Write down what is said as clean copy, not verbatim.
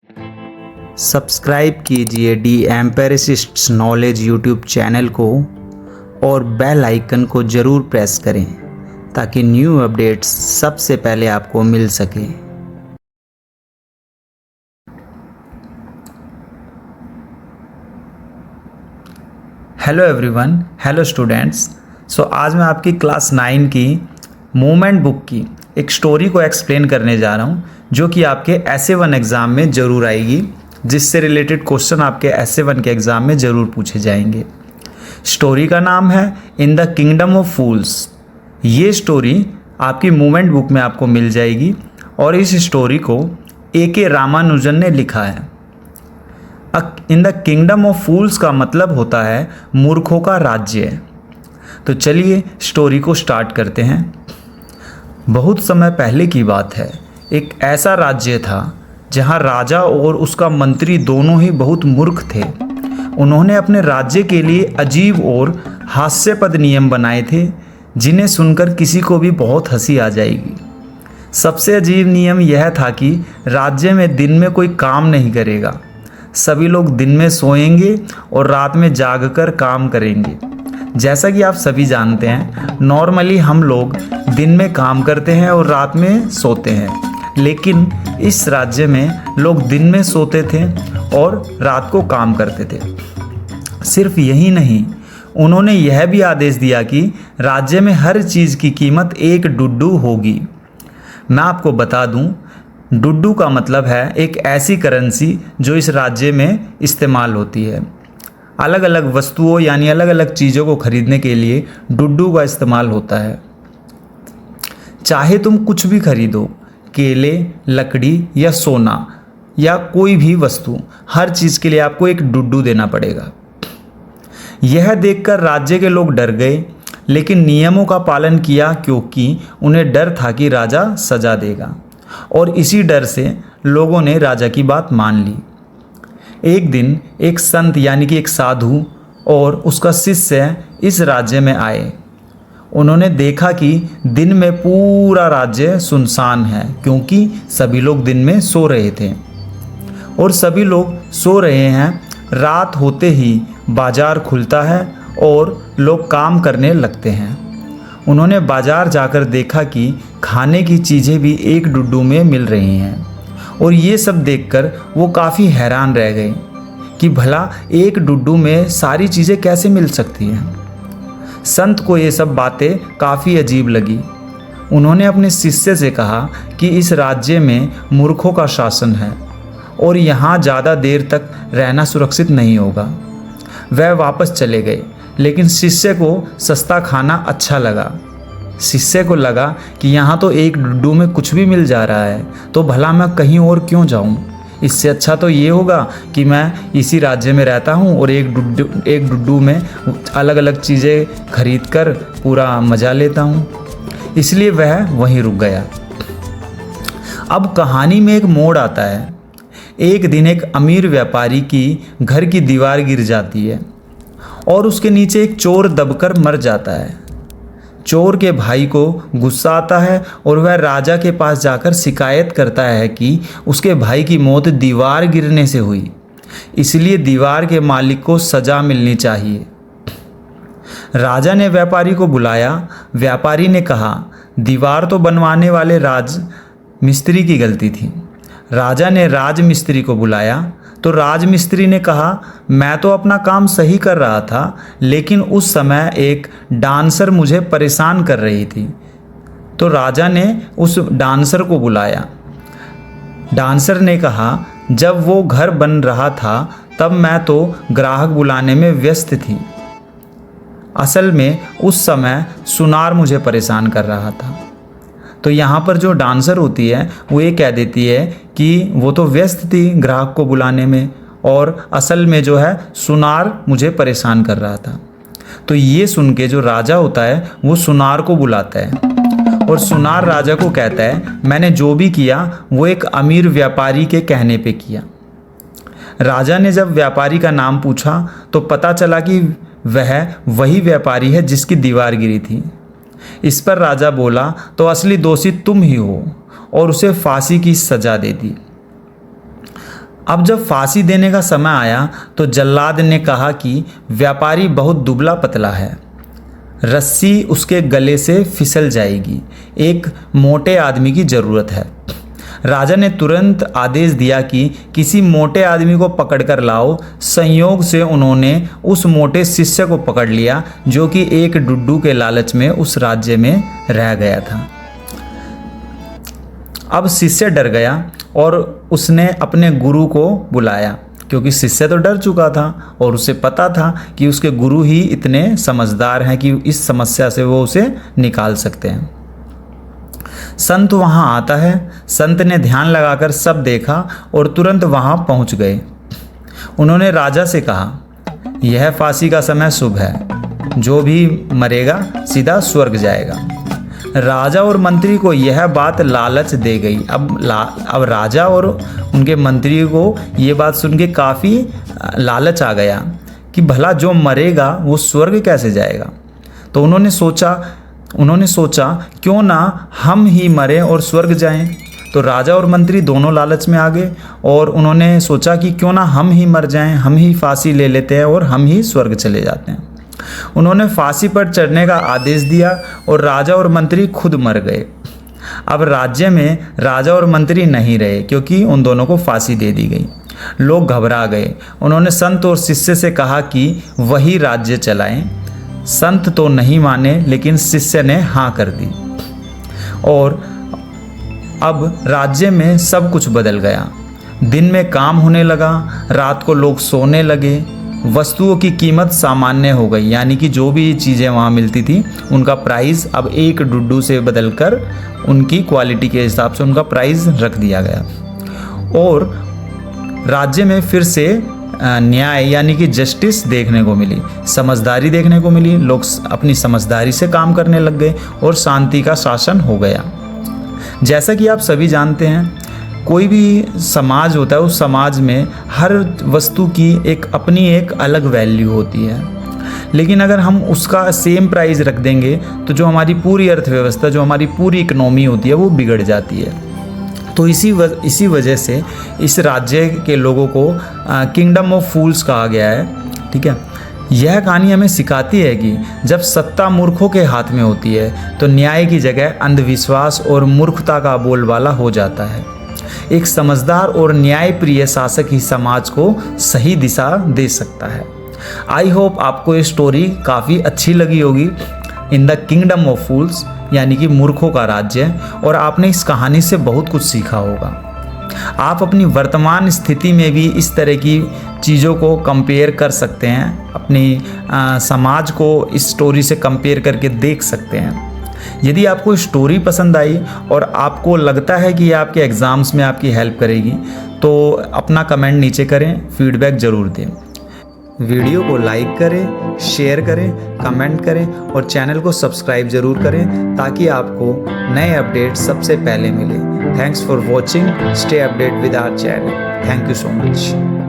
Subscribe कीजिए D एम्पेरिसिस्ट्स knowledge YouTube channel को और बेल आइकन को ज़रूर प्रेस करें ताकि न्यू अपडेट्स सबसे पहले आपको मिल सके। Hello everyone, hello students. So आज मैं आपकी क्लास 9 की मूवमेंट बुक की एक स्टोरी को एक्सप्लेन करने जा रहा हूँ जो कि आपके SA1 एग्ज़ाम में ज़रूर आएगी, जिससे रिलेटेड क्वेश्चन आपके SA1 के एग्ज़ाम में ज़रूर पूछे जाएंगे। स्टोरी का नाम है इन द किंगडम ऑफ फूल्स। ये स्टोरी आपकी मूवमेंट बुक में आपको मिल जाएगी और इस स्टोरी को A.K. रामानुजन ने लिखा है। इन द किंगडम ऑफ फूल्स का मतलब होता है मूर्खों का राज्य। तो चलिए स्टोरी को स्टार्ट करते हैं। बहुत समय पहले की बात है, एक ऐसा राज्य था जहां राजा और उसका मंत्री दोनों ही बहुत मूर्ख थे। उन्होंने अपने राज्य के लिए अजीब और हास्यास्पद नियम बनाए थे जिन्हें सुनकर किसी को भी बहुत हंसी आ जाएगी। सबसे अजीब नियम यह था कि राज्य में दिन में कोई काम नहीं करेगा। सभी लोग दिन में सोएंगे और रात में जागकर काम करेंगे। जैसा कि आप सभी जानते हैं, नॉर्मली हम लोग दिन में काम करते हैं और रात में सोते हैं, लेकिन इस राज्य में लोग दिन में सोते थे और रात को काम करते थे। सिर्फ यही नहीं, उन्होंने यह भी आदेश दिया कि राज्य में हर चीज़ की कीमत 1 डुड्डू होगी। मैं आपको बता दूं, डुड्डू का मतलब है एक ऐसी करेंसी जो इस राज्य में इस्तेमाल होती है। अलग अलग वस्तुओं यानी अलग अलग चीज़ों को खरीदने के लिए डुड्डू का इस्तेमाल होता है। चाहे तुम कुछ भी खरीदो, केले, लकड़ी या सोना या कोई भी वस्तु, हर चीज़ के लिए आपको 1 डुड्डू देना पड़ेगा। यह देखकर राज्य के लोग डर गए, लेकिन नियमों का पालन किया क्योंकि उन्हें डर था कि राजा सजा देगा, और इसी डर से लोगों ने राजा की बात मान ली। एक दिन एक संत यानी कि एक साधु और उसका शिष्य इस राज्य में आए। उन्होंने देखा कि दिन में पूरा राज्य सुनसान है क्योंकि सभी लोग दिन में सो रहे थे और सभी लोग सो रहे हैं। रात होते ही बाजार खुलता है और लोग काम करने लगते हैं। उन्होंने बाजार जाकर देखा कि खाने की चीज़ें भी 1 डुड्डू में मिल रही हैं, और ये सब देखकर वो काफ़ी हैरान रह गए कि भला 1 डुड्डू में सारी चीज़ें कैसे मिल सकती हैं। संत को ये सब बातें काफ़ी अजीब लगी। उन्होंने अपने शिष्य से कहा कि इस राज्य में मूर्खों का शासन है और यहाँ ज़्यादा देर तक रहना सुरक्षित नहीं होगा। वह वापस चले गए, लेकिन शिष्य को सस्ता खाना अच्छा लगा। शिष्य को लगा कि यहाँ तो 1 डुड्डू में कुछ भी मिल जा रहा है, तो भला मैं कहीं और क्यों जाऊँ। इससे अच्छा तो ये होगा कि मैं इसी राज्य में रहता हूँ और एक डुड्डू में अलग अलग चीज़ें खरीद कर पूरा मज़ा लेता हूँ। इसलिए वह वहीं रुक गया। अब कहानी में एक मोड़ आता है। एक दिन एक अमीर व्यापारी की घर की दीवार गिर जाती है और उसके नीचे एक चोर दबकर मर जाता है। चोर के भाई को गुस्सा आता है और वह राजा के पास जाकर शिकायत करता है कि उसके भाई की मौत दीवार गिरने से हुई, इसलिए दीवार के मालिक को सज़ा मिलनी चाहिए। राजा ने व्यापारी को बुलाया। व्यापारी ने कहा, दीवार तो बनवाने वाले राज मिस्त्री की गलती थी। राजा ने राज मिस्त्री को बुलाया तो राज मिस्त्री ने कहा, मैं तो अपना काम सही कर रहा था, लेकिन उस समय एक डांसर मुझे परेशान कर रही थी। तो राजा ने उस डांसर को बुलाया। डांसर ने कहा, जब वो घर बन रहा था तब मैं तो ग्राहक बुलाने में व्यस्त थी। असल में उस समय सुनार मुझे परेशान कर रहा था। तो यहाँ पर जो डांसर होती है वो ये कह देती है कि वो तो व्यस्त थी ग्राहक को बुलाने में, और असल में जो है सुनार मुझे परेशान कर रहा था। तो ये सुन के जो राजा होता है वो सुनार को बुलाता है और सुनार राजा को कहता है, मैंने जो भी किया वो एक अमीर व्यापारी के कहने पे किया। राजा ने जब व्यापारी का नाम पूछा तो पता चला कि वह वही व्यापारी है जिसकी दीवार गिरी थी। इस पर राजा बोला, तो असली दोषी तुम ही हो, और उसे फांसी की सजा दे दी। अब जब फांसी देने का समय आया तो जल्लाद ने कहा कि व्यापारी बहुत दुबला पतला है, रस्सी उसके गले से फिसल जाएगी, एक मोटे आदमी की ज़रूरत है। राजा ने तुरंत आदेश दिया कि किसी मोटे आदमी को पकड़कर लाओ। संयोग से उन्होंने उस मोटे शिष्य को पकड़ लिया जो कि एक डुड्डू के लालच में उस राज्य में रह गया था। अब शिष्य डर गया और उसने अपने गुरु को बुलाया, क्योंकि शिष्य तो डर चुका था और उसे पता था कि उसके गुरु ही इतने समझदार हैं कि इस समस्या से वो उसे निकाल सकते हैं। संत वहाँ आता है। संत ने ध्यान लगाकर सब देखा और तुरंत वहाँ पहुँच गए। उन्होंने राजा से कहा, यह फांसी का समय शुभ है, जो भी मरेगा सीधा स्वर्ग जाएगा। राजा और मंत्री को यह बात लालच दे गई। अब राजा और उनके मंत्री को ये बात सुन के काफ़ी लालच आ गया कि भला जो मरेगा वो स्वर्ग कैसे जाएगा। तो उन्होंने सोचा क्यों ना हम ही मरें और स्वर्ग जाएं। तो राजा और मंत्री दोनों लालच में आ गए और उन्होंने सोचा कि क्यों ना हम ही मर जाएं, हम ही फांसी ले लेते हैं और हम ही स्वर्ग चले जाते हैं। उन्होंने फांसी पर चढ़ने का आदेश दिया और राजा और मंत्री खुद मर गए। अब राज्य में राजा और मंत्री नहीं रहे क्योंकि उन दोनों को फांसी दे दी गई। लोग घबरा गए। उन्होंने संत और शिष्य से कहा कि वही राज्य चलाएं। संत तो नहीं माने, लेकिन शिष्य ने हाँ कर दी और अब राज्य में सब कुछ बदल गया। दिन में काम होने लगा, रात को लोग सोने लगे। वस्तुओं की कीमत सामान्य हो गई, यानी कि जो भी चीज़ें वहाँ मिलती थी उनका प्राइस अब एक डुड्डू से बदलकर उनकी क्वालिटी के हिसाब से उनका प्राइस रख दिया गया। और राज्य में फिर से न्याय यानी कि जस्टिस देखने को मिली, समझदारी देखने को मिली। लोग अपनी समझदारी से काम करने लग गए और शांति का शासन हो गया। जैसा कि आप सभी जानते हैं, कोई भी समाज होता है, उस समाज में हर वस्तु की अपनी एक अलग वैल्यू होती है। लेकिन अगर हम उसका सेम प्राइस रख देंगे तो जो हमारी पूरी अर्थव्यवस्था, जो हमारी पूरी इकोनॉमी होती है, वो बिगड़ जाती है। तो इसी वजह से इस राज्य के लोगों को किंगडम ऑफ फूल्स कहा गया है। ठीक है, यह कहानी हमें सिखाती है कि जब सत्ता मूर्खों के हाथ में होती है तो न्याय की जगह अंधविश्वास और मूर्खता का बोलबाला हो जाता है। एक समझदार और न्यायप्रिय शासक ही समाज को सही दिशा दे सकता है। आई होप आपको ये स्टोरी काफ़ी अच्छी लगी होगी, इन द किंगडम ऑफ फूल्स यानी कि मूर्खों का राज्य, और आपने इस कहानी से बहुत कुछ सीखा होगा। आप अपनी वर्तमान स्थिति में भी इस तरह की चीज़ों को कंपेयर कर सकते हैं, अपनी समाज को इस स्टोरी से कंपेयर करके देख सकते हैं। यदि आपको स्टोरी पसंद आई और आपको लगता है कि ये आपके एग्ज़ाम्स में आपकी हेल्प करेगी तो अपना कमेंट नीचे करें, फीडबैक ज़रूर दें। वीडियो को लाइक करें, शेयर करें, कमेंट करें और चैनल को सब्सक्राइब ज़रूर करें ताकि आपको नए अपडेट सबसे पहले मिले। Thanks for watching, stay update with our channel. Thank you so much.